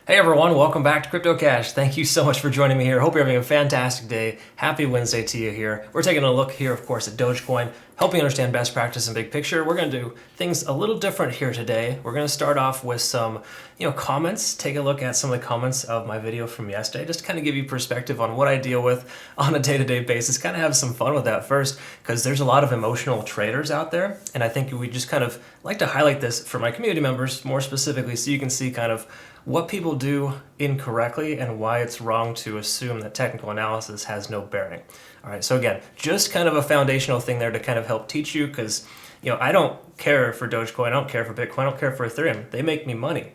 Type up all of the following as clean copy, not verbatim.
Hey everyone, welcome back to Crypto Cash. Thank you so much for joining me here. Hope you're having a fantastic day. Happy Wednesday to you here. We're taking a look here, of course, at Dogecoin, helping you understand best practice and big picture. We're going to do things a little different here today. We're going to start off with some, comments. Take a look at some of the comments of my video from yesterday, just to kind of give you perspective on what I deal with on a day-to-day basis. Kind of have some fun with that first, because there's a lot of emotional traders out there, and I think we just kind of like to highlight this for my community members more specifically, so you can see kind of what people do incorrectly and why it's wrong to assume that technical analysis has no bearing. All right, so again, just kind of a foundational thing there to kind of help teach you, because I don't care for Dogecoin, I don't care for Bitcoin, I don't care for Ethereum. They make me money.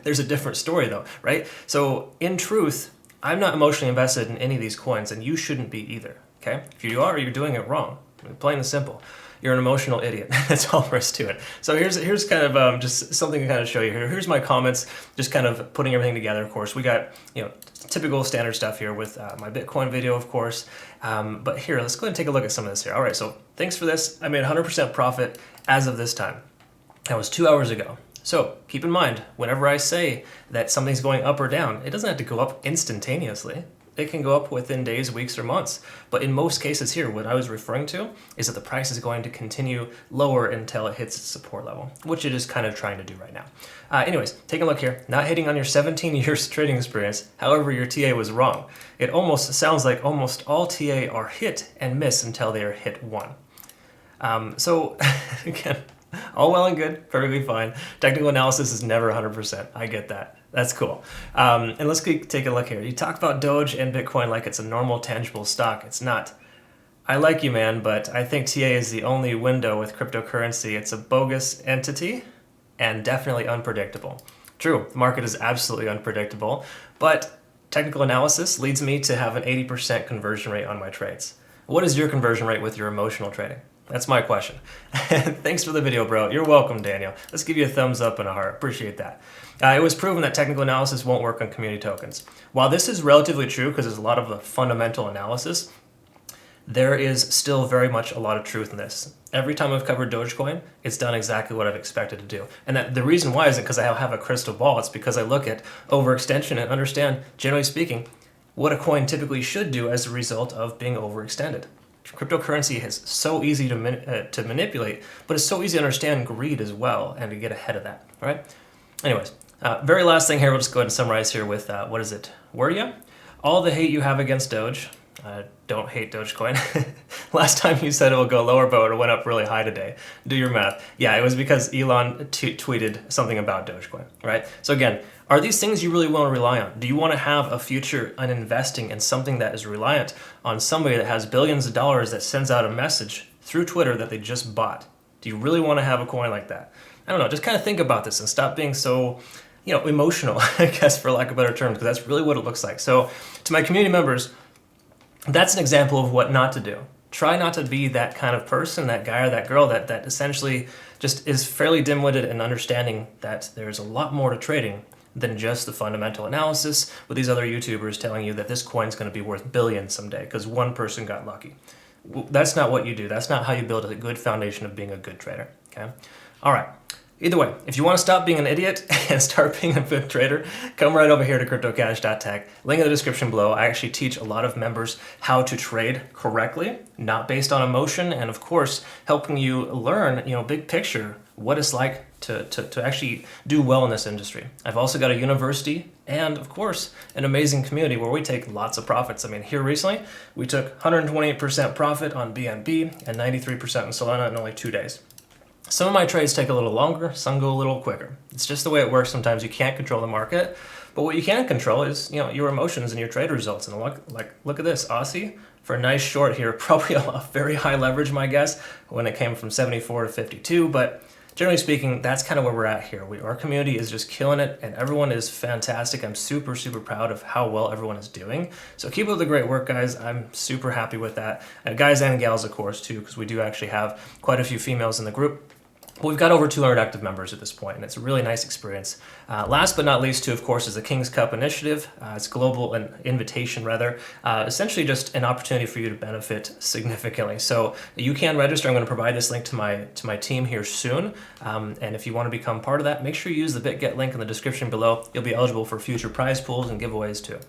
There's a different story though, right? So in truth, I'm not emotionally invested in any of these coins, and you shouldn't be either, okay? If you are, you're doing it wrong, plain and simple. You're an emotional idiot. That's all there is to it. So here's kind of just something to kind of show you here. Here's my comments, just kind of putting everything together. Of course, we got typical standard stuff here with my Bitcoin video, of course. But here, let's go ahead and take a look at some of this here. All right, so thanks for this. I made 100% profit as of this time. That was 2 hours ago. So keep in mind, whenever I say that something's going up or down, it doesn't have to go up instantaneously. It can go up within days, weeks, or months. But in most cases here, what I was referring to is that the price is going to continue lower until it hits its support level, which it is kind of trying to do right now. Anyways, take a look here. Not hitting on your 17 years trading experience. However, your TA was wrong. It almost sounds like almost all TA are hit and miss until they are hit one. So again, all well and good, perfectly fine. Technical analysis is never 100%. I get that. That's cool. And let's take a look here. You talk about Doge and Bitcoin like it's a normal, tangible stock. It's not. I like you, man, but I think TA is the only window with cryptocurrency. It's a bogus entity and definitely unpredictable. True, the market is absolutely unpredictable, but technical analysis leads me to have an 80% conversion rate on my trades. What is your conversion rate with your emotional trading? That's my question. Thanks for the video, bro. You're welcome, Daniel. Let's give you a thumbs up and a heart. Appreciate that. It was proven that technical analysis won't work on community tokens. While this is relatively true because there's a lot of the fundamental analysis, there is still very much a lot of truth in this. Every time I've covered Dogecoin, it's done exactly what I've expected to do. And the reason why isn't because I have a crystal ball. It's because I look at overextension and understand, generally speaking, what a coin typically should do as a result of being overextended. Cryptocurrency is so easy to manipulate, but it's so easy to understand greed as well and to get ahead of that, all right? Anyways, very last thing here, we'll just go ahead and summarize here with, what is it? Were ya? All the hate you have against Doge. Don't hate Dogecoin. Last time you said it will go lower, but it went up really high today. Do your math. Yeah, it was because Elon tweeted something about Dogecoin, right? So again, are these things you really want to rely on? Do you want to have a future on investing in something that is reliant on somebody that has billions of dollars that sends out a message through Twitter that they just bought? Do you really want to have a coin like that? I don't know, just kind of think about this and stop being so, emotional, I guess, for lack of better terms, because that's really what it looks like. So to my community members, that's an example of what not to do. Try not to be that kind of person, that guy or that girl that essentially just is fairly dim-witted in understanding that there's a lot more to trading than just the fundamental analysis with these other YouTubers telling you that this coin's going to be worth billions someday because one person got lucky. That's not what you do. That's not how you build a good foundation of being a good trader, okay? All right. Either way, if you want to stop being an idiot and start being a good trader, come right over here to cryptocash.tech. Link in the description below. I actually teach a lot of members how to trade correctly, not based on emotion, and of course, helping you learn, big picture, what it's like to actually do well in this industry. I've also got a university and, of course, an amazing community where we take lots of profits. I mean, here recently, we took 128% profit on BNB and 93% in Solana in only 2 days. Some of my trades take a little longer, some go a little quicker. It's just the way it works. Sometimes you can't control the market, but what you can control is, your emotions and your trade results. And look at this, Aussie for a nice short here, probably a very high leverage, my guess, when it came from 74 to 52. But generally speaking, that's kind of where we're at here. Our community is just killing it, and everyone is fantastic. I'm super, super proud of how well everyone is doing. So keep up the great work, guys. I'm super happy with that. And guys and gals, of course, too, because we do actually have quite a few females in the group. We've got over 200 active members at this point, and it's a really nice experience. Last but not least, too, of course, is the King's Cup initiative. It's global, an invitation rather, essentially just an opportunity for you to benefit significantly. So you can register. I'm going to provide this link to my team here soon. And if you want to become part of that, make sure you use the Bitget link in the description below. You'll be eligible for future prize pools and giveaways too.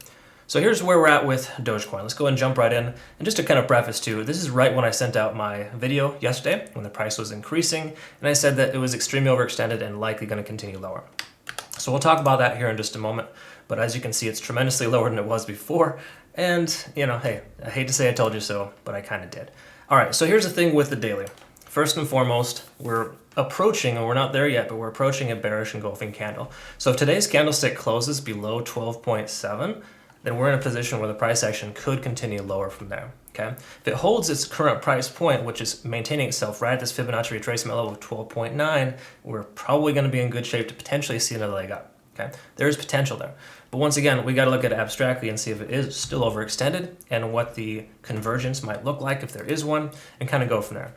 So here's where we're at with Dogecoin. Let's go and jump right in. And just to kind of preface too, this is right when I sent out my video yesterday when the price was increasing. And I said that it was extremely overextended and likely going to continue lower. So we'll talk about that here in just a moment. But as you can see, it's tremendously lower than it was before. And, you know, hey, I hate to say I told you so, but I kind of did. All right, so here's the thing with the daily. First and foremost, we're approaching, and we're not there yet, but we're approaching a bearish engulfing candle. So if today's candlestick closes below 12.7, then we're in a position where the price action could continue lower from there, okay? If it holds its current price point, which is maintaining itself right at this Fibonacci retracement level of 12.9, we're probably gonna be in good shape to potentially see another leg up, okay? There's potential there. But once again, we gotta look at it abstractly and see if it is still overextended and what the convergence might look like if there is one, and kind of go from there.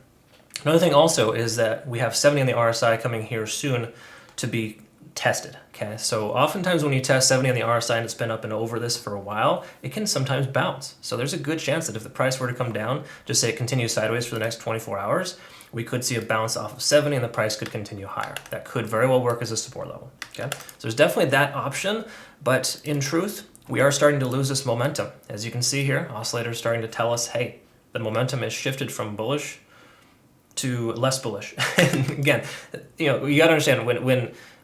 Another thing also is that we have 70 on the RSI coming here soon to be tested, okay? So oftentimes when you test 70 on the RSI and it's been up and over this for a while, it can sometimes bounce. So there's a good chance that if the price were to come down, just say it continues sideways for the next 24 hours, we could see a bounce off of 70 and the price could continue higher. That could very well work as a support level, okay? So there's definitely that option, but in truth, we are starting to lose this momentum. As you can see here, oscillators starting to tell us, hey, the momentum has shifted from bullish to less bullish. And again, you know, you got to understand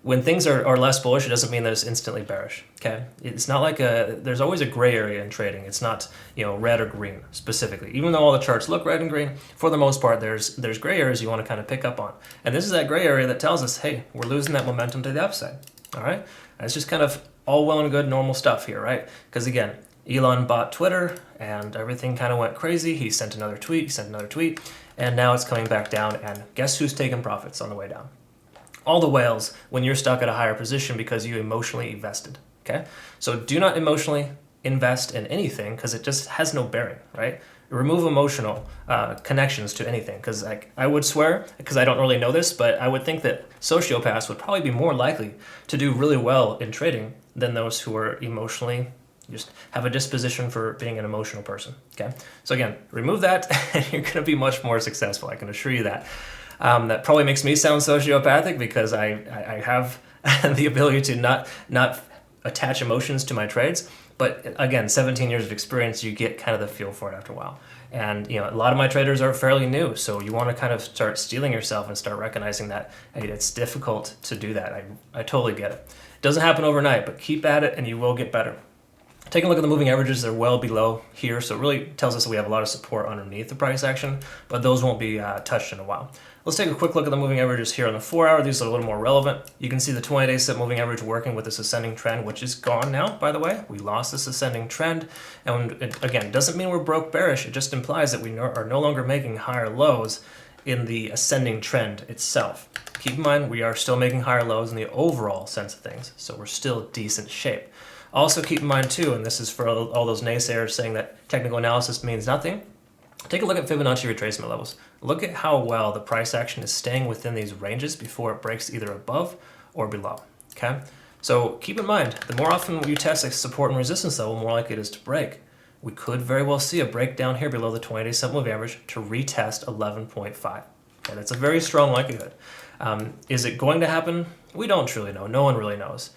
when things are less bullish, it doesn't mean that it's instantly bearish. Okay, it's not like there's always a gray area in trading. It's not, you know, red or green specifically. Even though all the charts look red and green, for the most part, there's gray areas you want to kind of pick up on. And this is that gray area that tells us, hey, we're losing that momentum to the upside. All right, and it's just kind of all well and good normal stuff here, right? Because again, Elon bought Twitter and everything kind of went crazy. He sent another tweet, and now it's coming back down, and guess who's taking profits on the way down? All the whales when you're stuck at a higher position because you emotionally invested, okay? So do not emotionally invest in anything because it just has no bearing, right? Remove emotional connections to anything, because I would swear, because I don't really know this, but I would think that sociopaths would probably be more likely to do really well in trading than those who are emotionally just have a disposition for being an emotional person, okay? So again, remove that and you're gonna be much more successful, I can assure you that. That probably makes me sound sociopathic because I have the ability to not attach emotions to my trades. But again, 17 years of experience, you get kind of the feel for it after a while. And you know, a lot of my traders are fairly new, so you want to kind of start steeling yourself and start recognizing that, hey, it's difficult to do that. I totally get it. It doesn't happen overnight, but keep at it and you will get better. Taking a look at the moving averages, they're well below here, so it really tells us that we have a lot of support underneath the price action, but those won't be touched in a while. Let's take a quick look at the moving averages here on the 4 hour. These are a little more relevant. You can see the 20-day set moving average working with this ascending trend, which is gone now, by the way. We lost this ascending trend, and it, again, doesn't mean we're broke bearish. It just implies that we are no longer making higher lows in the ascending trend itself. Keep in mind, we are still making higher lows in the overall sense of things, so we're still decent shape. Also keep in mind too, and this is for all those naysayers saying that technical analysis means nothing, take a look at Fibonacci retracement levels. Look at how well the price action is staying within these ranges before it breaks either above or below, okay? So keep in mind, the more often you test a support and resistance level, the more likely it is to break. We could very well see a breakdown here below the 20-day set moving average to retest 11.5. Okay, that's a very strong likelihood. Is it going to happen? We don't truly know. No one really knows.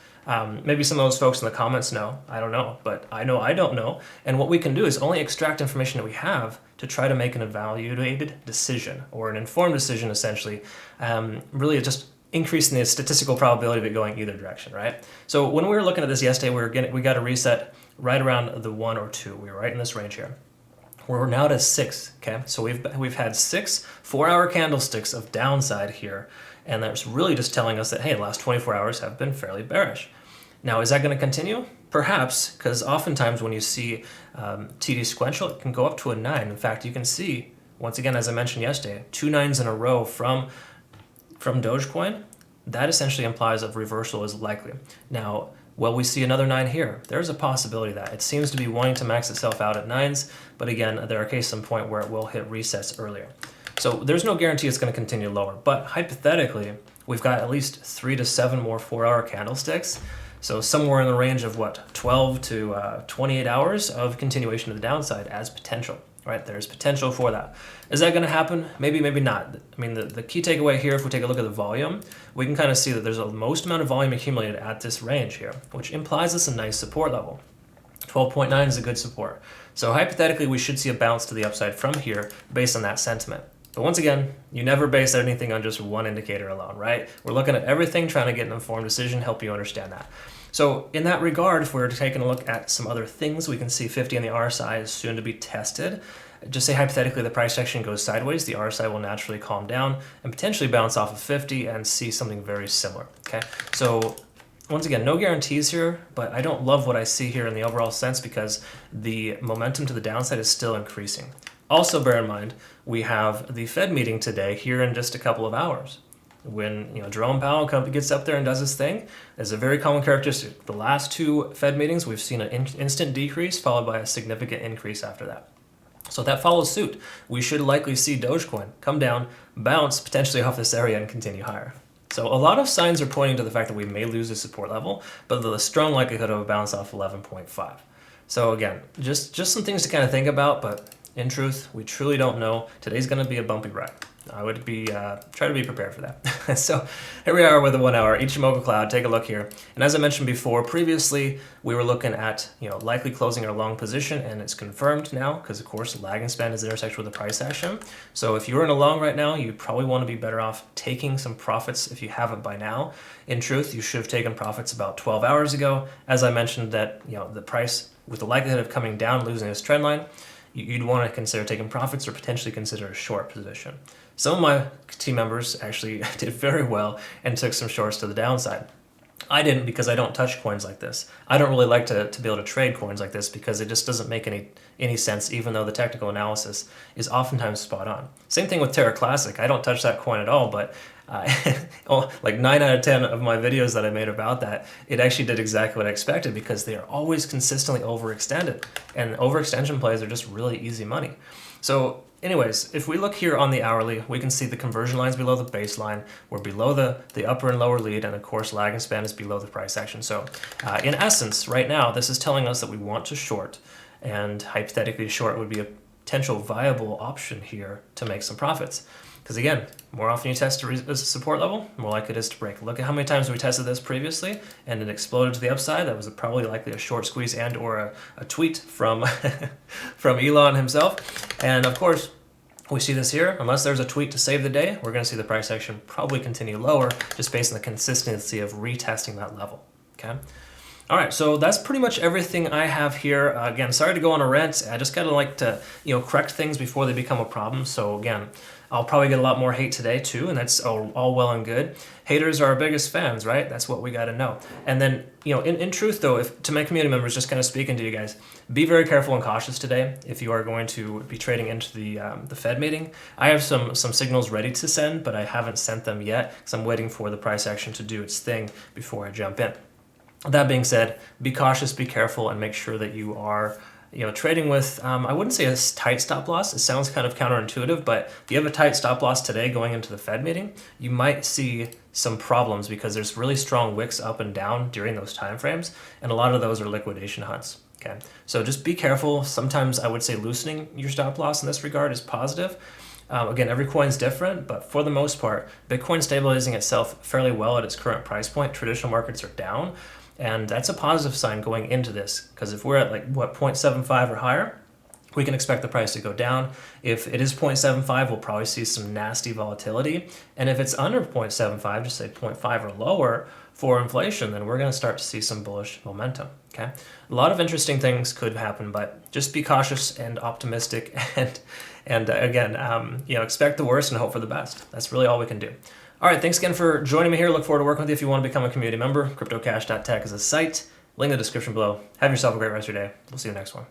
Maybe some of those folks in the comments know. I don't know, but I know I don't know. And what we can do is only extract information that we have to try to make an evaluated decision or an informed decision, essentially. Really just increasing the statistical probability of it going either direction, right? So when we were looking at this yesterday, we got a reset right around the 1 or 2. We were right in this range here. We're now at 6, okay? So we've had 6 4-hour candlesticks of downside here, and that's really just telling us that, hey, the last 24 hours have been fairly bearish. Now, is that going to continue? Perhaps, because oftentimes when you see TD sequential, it can go up to a 9. In fact, you can see, once again, as I mentioned yesterday, 2 9s in a row from Dogecoin. That essentially implies a reversal is likely. Now, will we see another 9 here? There's a possibility that. It seems to be wanting to max itself out at 9s, but again, there are cases in point where it will hit resets earlier. So there's no guarantee it's going to continue lower, but hypothetically, we've got at least 3 to 7 more 4-hour candlesticks. So somewhere in the range of 12 to 28 hours of continuation to the downside as potential, right? There's potential for that. Is that going to happen? Maybe, maybe not. I mean, the key takeaway here, if we take a look at the volume, we can kind of see that there's the most amount of volume accumulated at this range here, which implies it's a nice support level. 12.9 is a good support. So hypothetically, we should see a bounce to the upside from here based on that sentiment. But once again, you never base anything on just one indicator alone, right? We're looking at everything, trying to get an informed decision, help you understand that. So in that regard, if we're taking a look at some other things, we can see 50 on the RSI is soon to be tested. Just say hypothetically the price action goes sideways, the RSI will naturally calm down and potentially bounce off of 50 and see something very similar, okay? So once again, no guarantees here, but I don't love what I see here in the overall sense because the momentum to the downside is still increasing. Also bear in mind, we have the Fed meeting today here in just a couple of hours. When Jerome Powell gets up there and does his thing, it's a very common characteristic. The last 2 Fed meetings, we've seen an instant decrease followed by a significant increase after that. So that follows suit. We should likely see Dogecoin come down, bounce potentially off this area and continue higher. So a lot of signs are pointing to the fact that we may lose the support level, but the strong likelihood of a bounce off 11.5. So again, just some things to kind of think about, but in truth, we truly don't know. Today's going to be a bumpy ride. I would try to be prepared for that. So here we are with the 1 hour Ichimoku cloud. Take a look here. And as I mentioned before, previously we were looking at likely closing our long position, and it's confirmed now because of course lagging span is intersected with the price action. So if you're in a long right now, you probably want to be better off taking some profits if you haven't by now. In truth, you should have taken profits about 12 hours ago. As I mentioned that the price with the likelihood of coming down, losing this trend line, you'd want to consider taking profits or potentially consider a short position. Some of my team members actually did very well and took some shorts to the downside. I didn't because I don't touch coins like this. I don't really like to be able to trade coins like this because it just doesn't make any sense, even though the technical analysis is oftentimes spot on. Same thing with Terra Classic. I don't touch that coin at all, but like 9 out of 10 of my videos that I made about that, it actually did exactly what I expected because they are always consistently overextended, and overextension plays are just really easy money. So anyways, if we look here on the hourly, we can see the conversion lines below the baseline. We're below the upper and lower lead, and of course lagging span is below the price action. So in essence, right now, this is telling us that we want to short, and hypothetically short would be a potential viable option here to make some profits. Because again, more often you test a support level, more likely it is to break. Look at how many times we tested this previously and it exploded to the upside. That was probably likely a short squeeze and or a tweet from, from Elon himself. And of course, we see this here. Unless there's a tweet to save the day, we're going to see the price action probably continue lower just based on the consistency of retesting that level. Okay. All right, so that's pretty much everything I have here. Again, sorry to go on a rant. I just kind of like to, correct things before they become a problem. So again, I'll probably get a lot more hate today too, and that's all well and good. Haters are our biggest fans, right? That's what we got to know. And then, in truth though, to my community members, just kind of speaking to you guys, be very careful and cautious today if you are going to be trading into the Fed meeting. I have some signals ready to send, but I haven't sent them yet because I'm waiting for the price action to do its thing before I jump in. That being said, be cautious, be careful, and make sure that you are trading with, I wouldn't say a tight stop loss. It sounds kind of counterintuitive, but if you have a tight stop loss today going into the Fed meeting, you might see some problems because there's really strong wicks up and down during those time frames, and a lot of those are liquidation hunts. Okay, so just be careful. Sometimes I would say loosening your stop loss in this regard is positive. Again, every coin is different, but for the most part, Bitcoin stabilizing itself fairly well at its current price point. Traditional markets are down. And that's a positive sign going into this, because if we're at 0.75 or higher, we can expect the price to go down. If it is 0.75, we'll probably see some nasty volatility. And if it's under 0.75, just say 0.5 or lower for inflation, then we're going to start to see some bullish momentum. Okay, a lot of interesting things could happen, but just be cautious and optimistic, and again, expect the worst and hope for the best. That's really all we can do. All right, thanks again for joining me here. Look forward to working with you if you want to become a community member. CryptoCash.tech is a site. Link in the description below. Have yourself a great rest of your day. We'll see you next one.